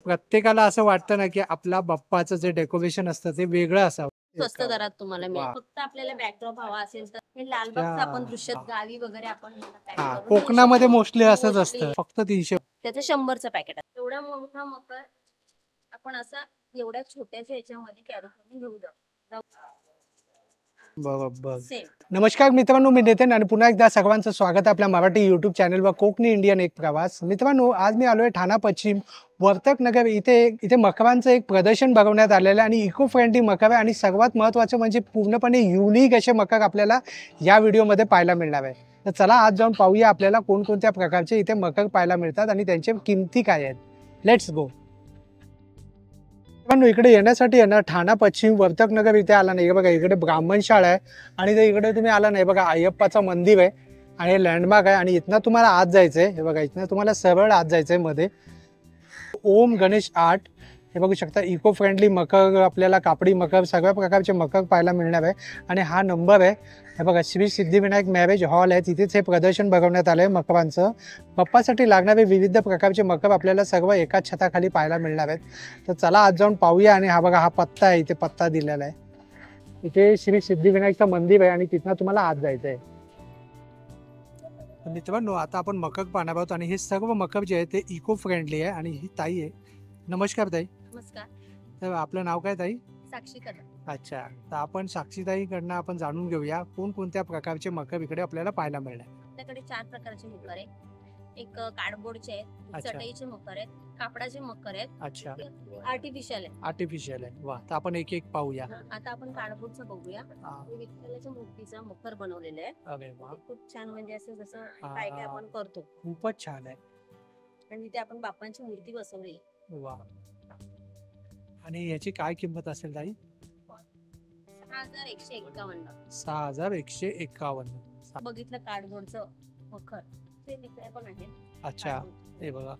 प्रत्येकाला असं वाटतं ना की आपला बाप्पाचं जे डेकोरेशन असतं ते वेगळं असावं. स्वस्त दरात तुम्हाला मिळेल. वा. फक्त आपल्याला बॅकड्रॉप हवा असेल तर हे लालबागचं आपण दृश्य गावी वगैरे आपण pack हा, करून देऊ कोकणामध्ये शकतो. मोस्टली असंच Mostly असतं. फक्त 300. त्याचं 100चं पॅकेट आहे. एवढा मोठा मकर आपण असा एवढ्या छोट्याच्या ह्याच्यामध्ये कॅरी करून घेऊ जाऊ. बरोबर. सेम. नमस्कार मित्रांनो, मी नितीन आणि पुन्हा एकदा सर्वांचं स्वागत आहे आपल्या मराठी यूट्यूब चॅनलवर कोकणी इंडियन एक प्रवास. मित्रांनो, आज मी आलोय ठाणा पश्चिम वर्तक नगर इथे मकरांचं एक प्रदर्शन भरवण्यात आलेलं आहे आणि इको फ्रेंडली मकर आहे आणि सर्वात महत्त्वाचं म्हणजे पूर्णपणे युनिक असे मकर आपल्याला या व्हिडिओमध्ये पाहायला मिळणार आहे. तर चला आज जाऊन पाहूया आपल्याला कोणकोणत्या प्रकारचे इथे मकर पाहायला मिळतात आणि त्यांच्या किमती काय आहेत. Let's go. पण इकडे येण्यासाठी आहे ना, ठाणा पश्चिम वर्तक नगर इथे आला नाही बघा, इकडे ब्राह्मण शाळा आहे आणि ते इकडे तुम्ही आला नाही बघा, अय्यप्पाचं मंदिर आहे आणि लँडमार्क आहे आणि इथनं तुम्हाला आत जायचं आहे. हे बघा, इथनं तुम्हाला सरळ आत जायचं आहे मध्ये. ओम गणेश आर्ट हे बघू शकता. इको फ्रेंडली मकर, आपल्याला कापडी मकर, सगळ्या प्रकारचे मकर पाहायला मिळणार आहे आणि हा नंबर आहे. हे बघा, श्री सिद्धिविनायक मॅरेज हॉल आहे, तिथेच हे प्रदर्शन भरवण्यात आलं आहे मकरांचं. बाप्पासाठी लागणारे विविध प्रकारचे मकर आपल्याला सर्व एकाच छताखाली पाहायला मिळणार आहेत. तर चला आज जाऊन पाहूया. आणि हा बघा, हा पत्ता आहे, इथे पत्ता दिलेला आहे. इथे श्री सिद्धिविनायकचं मंदिर आहे आणि तिथनं तुम्हाला आत जायचं आहे. मित्रांनो, आता आपण मकर पाहणार आहोत आणि हे सर्व मकर जे आहे ते इको फ्रेंडली आहे. आणि ही ताई आहे. नमस्कार ताई. नमस्कार. तर आपलं नाव काय ताई? साक्षी कदम. अच्छा, तर आपण साक्षीताईकडनं आपण जाणून घेऊया कोणकोणत्या प्रकारचे मकर इकडे आपल्याला पाहायला मिळणार. आपल्याकडे 4 प्रकारचे मकर आहेत. एक कार्डबोर्डचे आहेत, अच्छा. चटईचे मकर आहेत, कापडाचे मकर आहेत, अच्छा, आर्टिफिशियल आहे. आर्टिफिशियल आहे. वा, तर आपण एक एक पाहूया. आता आपण कार्डबोर्डचं बघूया. हा. हे विठ्ठलाच्या मूर्तीचा मकर बनवलेला आहे. अरे वा, ते खूप छान, म्हणजे असं जसं हा. काय काय आपण करतो. खूपच छान आहे. आणि तिथे आपण बाप्पांची मूर्ती बसवली. वा. आणि याची काय किंमत असेल ताई? 6151. 6151. बघितलं कार्डबोर्डचं मकर, ते तिकडे पण आहे. अच्छा, हे बघा.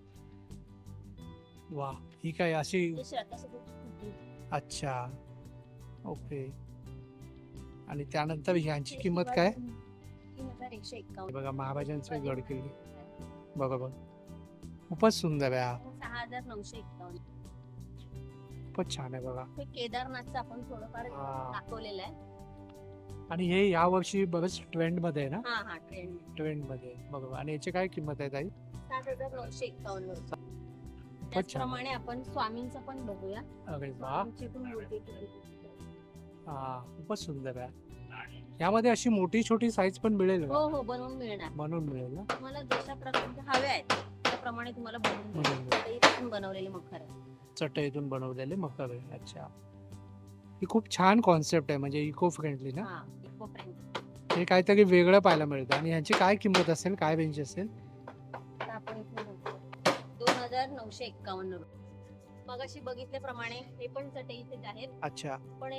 वा, ही काय अशी? ते श्रद्धासोबत. अच्छा, ओके. आणि त्यानंतर ह्यांची किंमत काय? 3151. बघा, महाराजांचे गड किल्ले. बरोबर, खूपच सुंदर आहे. हा 6951. खूपच छान आहे बघा. हे केदारनाथचं आपण थोडंफार हा. दाखवलेलं आहे. आणि हे या वर्षी बरंच ट्रेंड मध्ये आहे ना? हा ट्रेंड. ट्रेंड मध्ये, बरोबर. आणि याची काय किंमत आहे ताई? 7951. त्याचप्रमाणे आपण स्वामींचं पण बघूया. अरे वा, स्वामींची पण मूर्ती ठेवली. हा, खूपच सुंदर आहे. यामध्ये अशी मोठी छोटी साईज पण मिळेल का? हो बनवून मिळणार. म्हणून मिळेल ना? तुम्हाला जशा प्रकारचे हवे आहेत त्याप्रमाणे तुम्हाला बनवून बनवून मिळेल. पण बनवलेले मखर आहे. चटईतून बनवलेले मकर आहे. अच्छा, ही खूप छान कॉन्सेप्ट आहे, म्हणजे इको फ्रेंडली ना? हा, इको फ्रेंडली. हे काहीतरी वेगळं पाहायला मिळतं. आणि ह्याची काय किंमत असेल, काय रेंज असेल? आता आपण इथे बघतो 2951 रुपये. मगाशी बघितल्याप्रमाणे हे पण चटईचेच आहेत. अच्छा, पण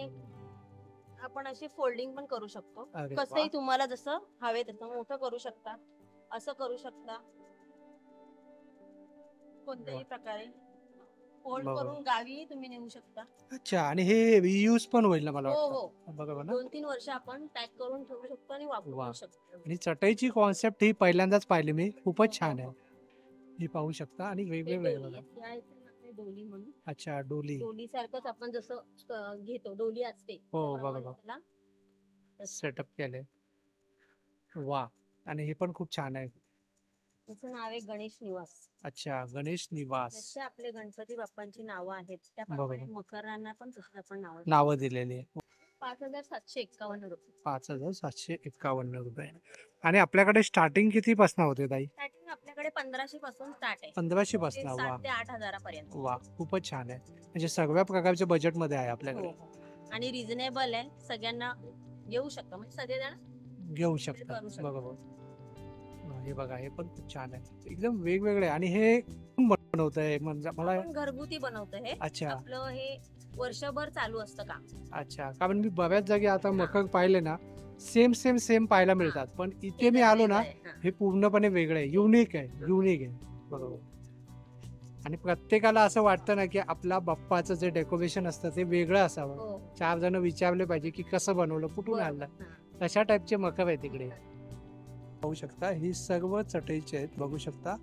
आपण अशी फोल्डिंग पण करू शकतो. अरे वा. कसंही तुम्हाला जसं हवे तसं मोठं करू शकता, असं करू शकता, कोणत्याही प्रकारे फोल्ड बरोबर. करून गावी तुम्ही नेऊ शकता. अच्छा, आणि हे रियूज पण होईल ना मला हो वाटतं? बरोबर ना? 2-3 वर्ष आपण पॅक करून ठेवू शकतो आणि वा. वापरू शकतो. आणि चटईची कॉन्सेप्ट ही पहिल्यांदाच पाहिली मी. खूपच छान आहे. ही पाहू शकता. आणि हे वेगवेगळे डोली बघा. आहे. या इथे आपली डोली म्हणून. अच्छा, डोली. डोली सारखंच आपण जसं घेतो, डोली असते हो, त्याप्रमाणे बरोबर. त्याला सेटअप केले. वा, आणि हे पण खूप छान आहे. त्याचं नाव आहे गणेश निवास. अच्छा, गणेश निवास. जसे आपले गणपती बाप्पांची नावं आहेत बरोबर. त्याप्रमाणे मकरांना पण तसं आपण नावं दिलेली आहे. 5751 रुपये. 5751 रुपये. आणि आपल्याकडे स्टार्टिंग किती पासून होते ताई? स्टार्टिंग आपल्याकडे 1500 पासून स्टार्ट आहे. 1500 पासून. वा 7 ते 8,000 पर्यंत. वा, खूपच छान आहे. म्हणजे सगळ्या प्रकारच्या बजेट मध्ये आहे आपल्याकडे. आणि रिझनेबल आहे, सगळ्यांना घेऊ शकता, म्हणजे सगळेजण घेऊ शकता. करू शकता. बरोबर. हे बघा, हे पण खूप छान आहे, एकदम वेगवेगळे. आणि हे बनवत आहे म्हणजे मला आपण घरगुती बनवतो हे. अच्छा, आपलं हे वर्षभर चालू असतं काम. अच्छा. कारण मी बऱ्याच जागी आता मकर पाहिले ना, सेम पाहायला मिळतात, पण इथे मी आलो ना, हे पूर्णपणे वेगळं आहे, युनिक आहे. बरोबर. आणि प्रत्येकाला असं वाटतं ना की आपला बाप्पाचं जे डेकोरेशन असतं ते वेगळं असावं. 4 जण विचारले पाहिजे की कसं बनवलं, कुठून आणलं, तशा टाईपचे मकर आहे तिकडे. पाहू शकता, ही सर्व चटईचे आहेत, बघू शकता.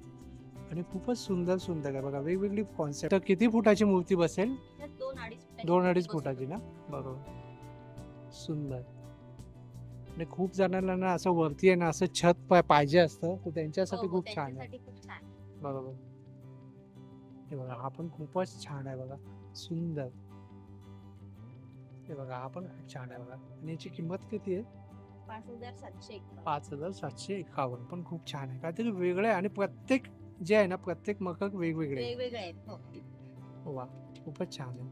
आणि खूपच सुंदर सुंदर आहे बघा, वेगवेगळी कॉन्सेप्ट. तर किती फुटाची मूर्ती बसेल? त्यात 2-2.5 2-2.5 फुटाची ना, बरोबर. सुंदर. आणि खूप जणांना ना असं वरती आहे ना असं छत पाहिजे असतं, तर त्यांच्यासाठी खूप छान आहे. त्यांच्यासाठी खूप छान. बरोबर. हे बघा हा पण खूपच छान आहे बघा, सुंदर. हे बघा हा पण खूप छान आहे बघा. आणि याची किंमत किती आहे? 5,751. 5,751. पण खूप छान आहे, काहीतरी वेगळं आहे. आणि प्रत्येक जे आहे ना प्रत्येक मखक वेगवेगळे आहे. वेगवेगळे आहेत. हो. वा, खूपच छान आहे.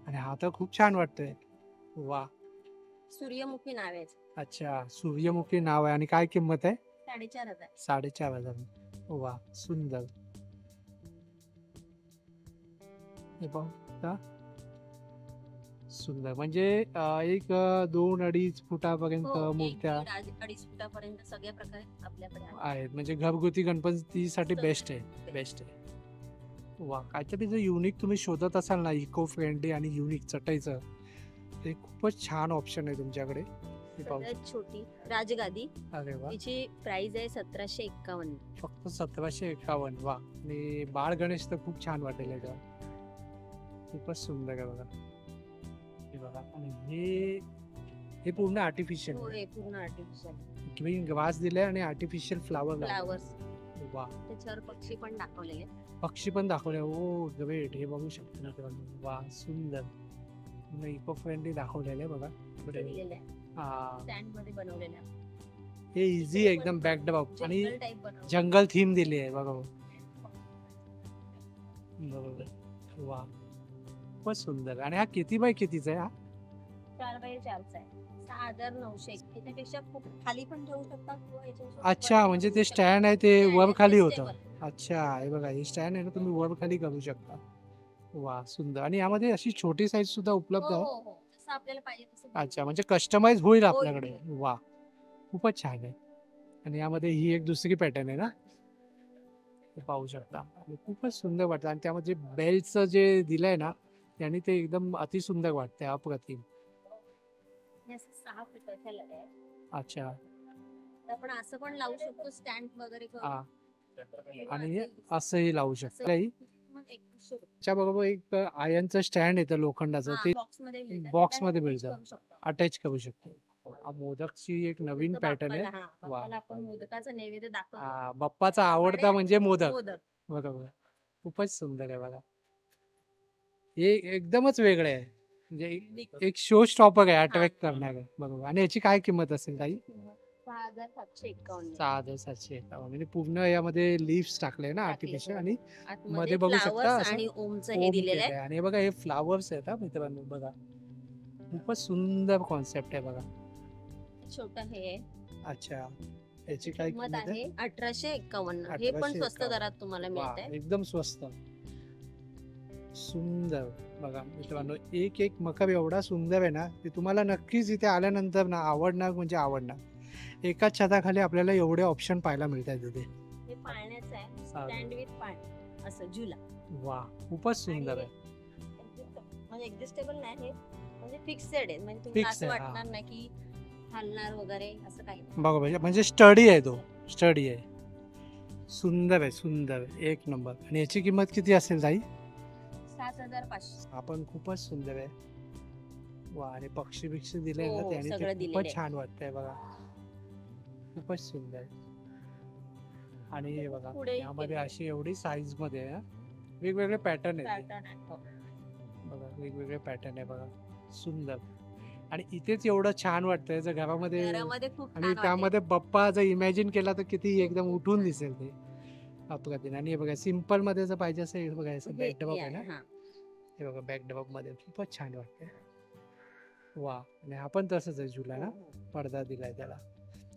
आणि हा तर खूप छान वाटतोय. वा, सूर्यमुखी नाव आहे. अच्छा, सूर्यमुखी नाव आहे. आणि काय किंमत आहे? 4,500. 4,500. वा, सुंदर. हे पाहू, सुंदर. म्हणजे एक 2-2.5 फुटापर्यंत हो, मूर्त्या 1-1.5 फुटापर्यंत सगळ्या प्रकारे आपल्याकडे आहे. आहेत. म्हणजे घरगुती गणपतीसाठी सगळं बेस्ट आहे, बेस्ट आहे. वा, काहीतरी जर युनिक तुम्ही शोधत असाल ना, इको फ्रेंडली आणि युनिक चटईचं, ते खूपच छान ऑप्शन आहे तुमच्याकडे. हे पाहू. सगळ्यात छोटी राजगादी, अरे वा, तिची प्राइस आहे 1,751. फक्त 1,751. वा, आणि बाळ गणेश तर खूप छान वाटेल याच्यावर, खूपच सुंदर आहे बघा. हे बघा. आणि हे पूर्ण आर्टिफिशियल हो, हे पूर्ण आर्टिफिशियल ग्रीन ग्रास दिले आणि आर्टिफिशियल फ्लावर. फ्लावर्स. वा, त्याच्यावर पक्षी पण दाखवलेले. पक्षी पण दाखवले. ओ ग्रेट. हे बघू शकतो ना तुम्ही. वा, सुंदर. इको फ्रेंडली दाखवलेले बघा. दिलेले आहे. हा, स्टँड मध्ये बनवलेले आहे. हे इझी एकदम बॅकड्रॉप आणि जंगल टाइप बनवलं. जंगल थीम दिली आहे बघा. बरोबर. वा, खूपच सुंदर. आणि हा किती बाय कितीचा आहे हा? 4x4 आहे. 6,900. याच्यापेक्षा खूप खाली पण ठेवू शकता किंवा याच्यापेक्षा अच्छा, वर म्हणजे ठेवू ते शकता. स्टँड आहे ते Stand वर आहे, खाली adjustable. होतं. अच्छा, हे बघा, हे स्टँड आहे ना, तुम्ही वर खाली करू शकता. वा, सुंदर. आणि यामध्ये अशी छोटी साईज सुद्धा हो उपलब्ध आहे. हो हो, जसं आपल्याला पाहिजे तसं. अच्छा, म्हणजे कस्टमाइज होईल होईल. आपल्याकडे. वा, खूपच छान आहे. आणि यामध्ये ही एक दुसरी पॅटर्न आहे ना, हे पाहू शकता. आणि खूपच सुंदर वाटतं. आणि त्यामध्ये बेल्टचं जे दिलंय ना, त्याने ते एकदम अतिसुंदर वाटतंय, अप्रतिम. हे असं 6 फुटाच्या लढ्या आहेत. अच्छा, तर आपण असं पण लावू शकतो स्टँड वगैरे करून. हा. आणि हे असंही लावू शकता. काही मग 1,200 त्याच्याबरोबर एक आयर्नचं स्टँड येतं लोखंडाचं, ते बॉक्समध्ये मिळतं. बॉक्समध्ये त्याला मिळतं. attach करू शकतो. अटॅच करू शकतो. हा मोदकची एक नवीन जसं पॅटर्न आहे. बाप्पाला, हा, बाप्पाला आपण मोदकाचा नैवेद्य दाखवतो. हा, बाप्पाचा आवडता म्हणजे मोदक. मोदक. बरोबर. खूपच सुंदर आहे बघा. हे एकदमच वेगळं आहे. म्हणजे एक शो स्टॉपर आहे, अट्रॅक्ट करणार आहे. बरोबर. आणि याची काय किंमत असेल ताई? 6,751. 6,751. म्हणजे पूर्ण यामध्ये लीव्स टाकले ना आर्टिफिशियल. आणि आतमध्ये मध्ये बघू शकता flowers असं आणि ओमचं हे ओम दिलेलं केलंय. आहे. आणि हे बघा, हे फ्लावर्स आहेत हा मित्रांनो, बघा खूपच सुंदर कॉन्सेप्ट आहे बघा. छोटं हे आहे. अच्छा, याची काय किंमत किंमत आहे? आहे 1,851. हे पण स्वस्त 1851. दरात तुम्हाला वा, मिळत आहे. एकदम स्वस्त, सुंदर. बघा मित्रांनो, एक एक मखर एवढा सुंदर आहे ना, ते तुम्हाला नक्कीच इथे आल्यानंतर ना आवडणार म्हणजे आवडणार. एकाच छताखाली आपल्याला एवढे ऑप्शन पाहायला मिळतात इथे. हे पाळण्याचं आहे. चालेल. स्टँड विथ पाळणा असं झुला. वा, खूपच सुंदर आहे. म्हणजे एक्झिस्टेबल नाही हे, म्हणजे फिक्सेड आहे. म्हणजे तुम्हाला Fix असं आहे, हा. वाटणार नाही की हलणार वगैरे असं काही नाही. बघा, म्हणजे स्टडी आहे, तो स्टडी आहे. सुंदर आहे, सुंदर, एक नंबर. आणि याची किंमत किती असेल ताई? 7,500. आपण खूपच सुंदर आहे. वा, आणि पक्षी बिक्षी दिले हो, ना हो, त्याने, सगळं ते दिलेलं खूपच आहे. छान वाटतंय बघा, खूपच सुंदर. आणि हे बघा, पुढे यामध्ये केलेलं आहे. अशी एवढी साईज मध्ये आहे, वेगवेगळे पॅटर्न आहेत. Pattern आहे. बघा, वेगवेगळे पॅटर्न आहे बघा, सुंदर. आणि इथेच एवढं छान वाटतंय जर घरामध्ये. घरामध्ये खूप आणि छान वाटेल. त्यामध्ये बाप्पा जर इमॅजिन केला तर किती एकदम उठून दिसेल ते अप्रतिम. आणि हे बघा, सिम्पल मध्ये जर पाहिजे असेल, हे बघा, असं हे- बॅकड्रॉप हे आहे ना, आहे, हा. हे बघा बॅकड्रॉप मध्ये खूपच छान वाटतंय. वा, आणि हा पण तसंच आहे, झुला ना, पडदा दिलाय त्याला.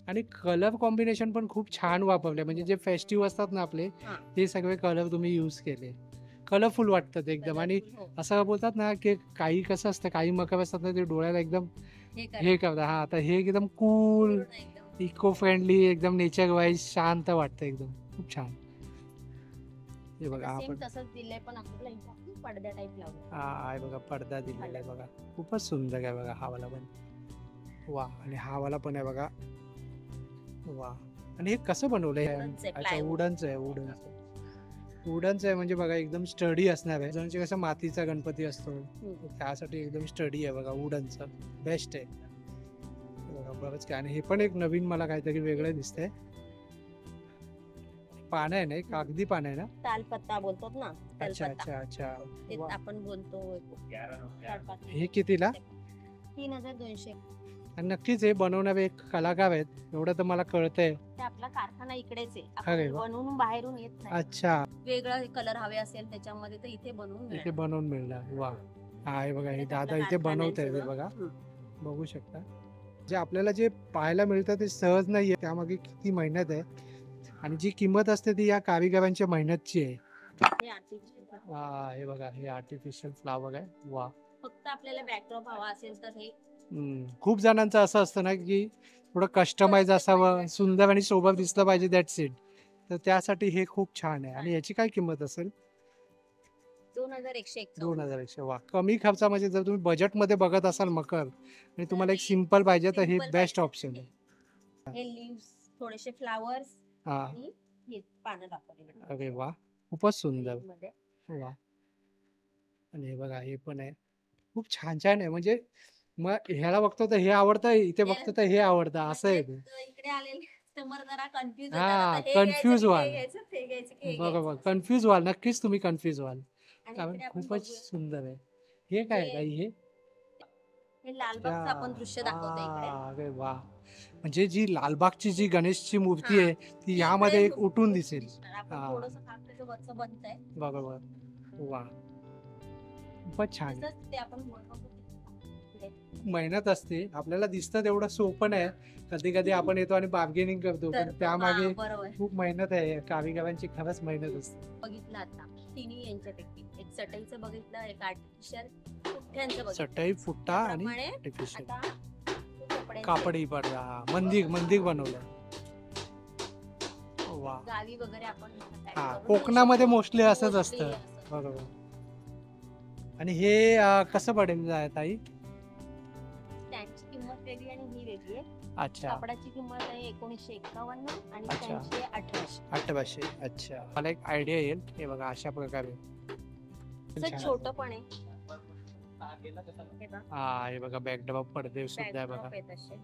आणि कलर कॉम्बिनेशन पण खूप छान वापरले. म्हणजे जे फेस्टिव्ह असतात ना आपले, हा. ते सगळे कलर तुम्ही यूज केले. कलरफुल वाटतात एकदम. आणि Colourful, हो. असं बोलतात ना की काही कसं असतं, काही मखर असतात ना, ते डोळ्याला एकदम हे करा. हे करतात. हा, आता हे एकदम कूल, पूर्ण एकदम. इको फ्रेंडली, एकदम नेचर वाईज शांत वाटतं एकदम, खूप छान. हे बघा, सेम आपण तसंच दिलंय, पण आपल्याला इथं पडद्या टाईप लावलं. हा आहे बघा, पडदा दिलेला आहे बघा, खूपच सुंदर आहे बघा हा वाला पण. वा, आणि हा वाला पण आहे बघा. वा, आणि हे कसं बनवलंय? Woodenचं आहे, अच्छा, plywood. वुडनचं आहे, वुडनचं. वुडनचं आहे म्हणजे बघा एकदम स्टडी असणार आहे. जणचे कसं मातीचा गणपती असतो त्यासाठी एकदम स्टडी आहे बघा. वुडनचं बेस्ट आहे बघा. बरंच काय. आणि हे पण एक नवीन मला काहीतरी वेगळं दिसतंय. पानं आहे ना, एक कागदी पानं आहे ना. तालपत्ता बोलतात ना, अच्छा तालपत्ता. अच्छा अच्छा. ते वा. आपण बोलतो ताडपत्ता. हे कितीला? 3200. आणि नक्कीच हे बनवणारे एक कलाकार आहेत एवढं तर मला कळतंय. ते आपला कारखाना इकडेच आहे. अरे आपण वा. बनवून बाहेरून येत नाही. अच्छा. वेगळा कलर हवे असेल त्याच्यामध्ये तर इथे बनवून इथे मिळेल. बनवून मिळणार. वा. हा हे बघा, हे इकडे दादा आपलं इथे कारखाना आहे बनवत आहेत सगळं. बघा. हम्म. बघू शकता. जे आपल्याला जे पाहायला मिळतं ते सहज नाहीये, त्यामागे किती मेहनत आहे आणि जी किंमत असते ती या कारिगरांच्या मेहनतची आहे. हे artificial. हे बघा, हे आर्टिफिशियल फ्लावर आहे. वा. फक्त आपल्याला बॅकड्रॉप हवा असेल तर हे खूप जणांचं असं असतं ना की थोडं कस्टमाइज असावं, सुंदर आणि सोबत दिसलं पाहिजे, दॅट्स इट. तर त्यासाठी हे खूप छान आहे. आणि याची काय किंमत असेल? 2151. 2100. वा. कमी खर्चामध्ये जर तुम्ही बजेटमध्ये बघत असाल मकर आणि तुम्हाला एक सिंपल पाहिजे तर हे Simple बेस्ट पाहिजे. ऑप्शन आहे. हे लीव्स, थोडेसे फ्लावर्स हा. आणि हे पानं दाखवलेली आहेत. अरे वा, खूपच सुंदर. मध्ये. वा. आणि हे बघा, हे पण आहे. खूप छान छान आहे. म्हणजे मग ह्याला बघतो तर हे आवडतं, इथे बघतो तर हे आवडतं, असं आहे ते. म्हणजे इकडे आलेले कस्टमर जरा कन्फ्युज हा, होतात. confuse व्हाल. ते घ्यायचं की हे बरोबर, घ्यायचं. कन्फ्यूज व्हाल, नक्कीच तुम्ही कन्फ्यूज व्हाल. आणि कारण इकडे आपण खूपच बघूया. सुंदर आहे. हे काय आहे हे- ताई? हे हे लालबागचं आपण दृश्य दाखवतो इकडे. अरे वा. म्हणजे जी लालबागची जी गणेशची मूर्ती हा. आहे ती ती यामध्ये इकडे एक उठून दिसेल. आपण हा. थोडंसं फक्त ते वरचं बनतंय. बरोबर. वा, खूपच छान आहे. तसंच ते आपण बोलतो इकडे. मेहनत असते, आपल्याला दिसतं तेवढं सोपं नाही. कधी कधी आपण येतो आणि बार्गेनिंग करतो, पण तर त्यामागे हा, बरोबर खूप मेहनत आहे. कारिगरांची खरंच मेहनत असते. बघितलं आता तिन्ही यांच्यापैकी एक चटईचं बघितलं, एक आर्टिफिशियल पुठ्ठ्यांचं बघितलं. चटई, फुट्टा आणि त्याप्रमाणे आर्टिफिशियल आता कपड्यांचे कापडी पडदा. मंदिर मंदिर बनवलं. वा. गावी वगैरे आपण tag हा, करून कोकणामध्ये देऊ मोस्टली शकतो. असंच Mostly असतं. असं. बरोबर. आणि हे कसं पडेल ताई? त्यांची किंमत वेगळी आणि ही वेगळी आहे. अच्छा. कापडाची किंमत आहे 1951 आणि अच्छा. त्यांची 1800. 1800. अच्छा, मला एक आयडिया येईल. हे बघा, अशा प्रकारे. असं छान. छोटं पण आहे. हे बघा, हा, हे बघा, बॅकड्रॉप पडदे सुद्धा आहे बघा. backdrop आहेत असे.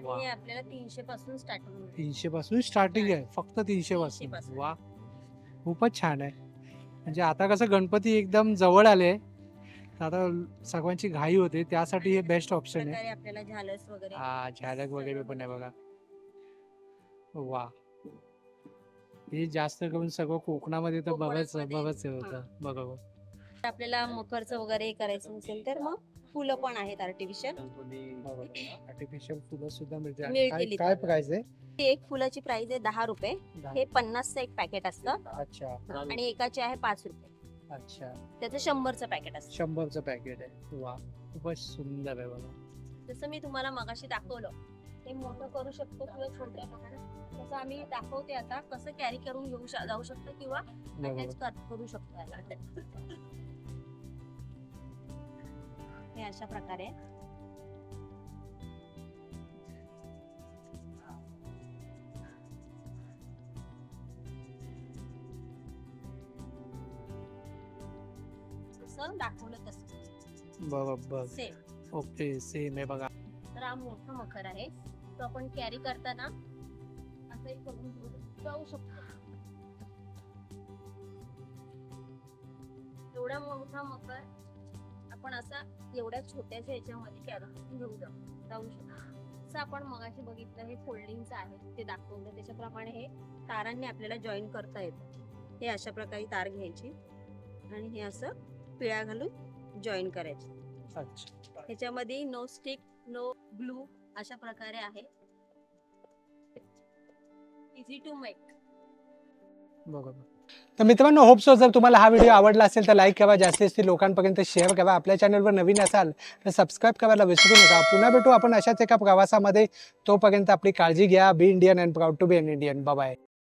वा. हे आपल्याला 300 पासून स्टार्ट होऊन 300 पासून स्टार्टिंग आहे, फक्त 300 पासून. 300 पासून. वा, खूपच छान आहे. म्हणजे आता कसं गणपती एकदम जवळ आले, तर आता सर्वांची घाई होते, त्यासाठी हे बेस्ट ऑप्शन आहे. प्रकारे आपल्याला झालर्स वगैरे हा, झलक वगैरे पण आहे बघा. वा. हे जास्त करून सगळं कोकणामध्ये तर बघच कोकणामध्ये. बघच होतं. बरोबर. आपल्याला मकरचं वगैरे करायचं नसेल तर मग फुलं पण आहेत आर्टिफिशियल. आर्टिफिशियल फुलं सुद्धा मिळते. मिळतील काय इथे. काय प्राइस आहे? एक फुलाची प्राइस आहे 10 रुपये. हे 50चं एक पॅकेट असतं अच्छा आणि एकाचे आहे 5 रुपये. अच्छा. त्याचं 100चं पॅकेट असतं. 100चं पॅकेट आहे. वा, खूपच सुंदर आहे बघा. जसं मी तुम्हाला मगाशी दाखवलं ते मोठं करू शकतो किंवा छोट्या तसं आम्ही दाखवते आता कसं कॅरी करून घेऊ जाऊ शकतं किंवा attach करू शकतो याला. हे अशा प्रकारे जसं दाखवलं तसं बरोबर. सेम. ओके, सेम आहे बघा. तर हा मोठा मकर आहे, तो आपण कॅरी करताना असंही करून घेऊन जाऊ शकतो. एवढा मोठा मकर आपण असा एवढ्या छोट्याशा ह्याच्यामध्ये कॅरी करून घेऊन जाऊ शकतो. असं आपण मगाशी बघितलं हे फोल्डिंगचं आहे ते दाखवलं, त्याच्याप्रमाणे हे तारांनी आपल्याला जॉईन करता येतं. हे अशा प्रकारे तार घ्यायची आणि हे असं पिळ्या घालून जॉईन करायचे. अच्छा. ह्याच्यामध्ये नो स्टिक नो ग्लू अशा प्रकारे आहे. Easy to make. बरोबर. तर मित्रांनो, होप सो जर तुम्हाला हा व्हिडिओ आवडला असेल तर लाईक करा, जास्तीत जास्त लोकांपर्यंत शेअर करा. आपल्या चॅनलवर नवीन असाल तर सबस्क्राईब करायला विसरू नका. पुन्हा भेटू आपण अशाच एका प्रवासामध्ये. तोपर्यंत आपली काळजी घ्या. Be Indian and proud to be an Indian. Bye bye.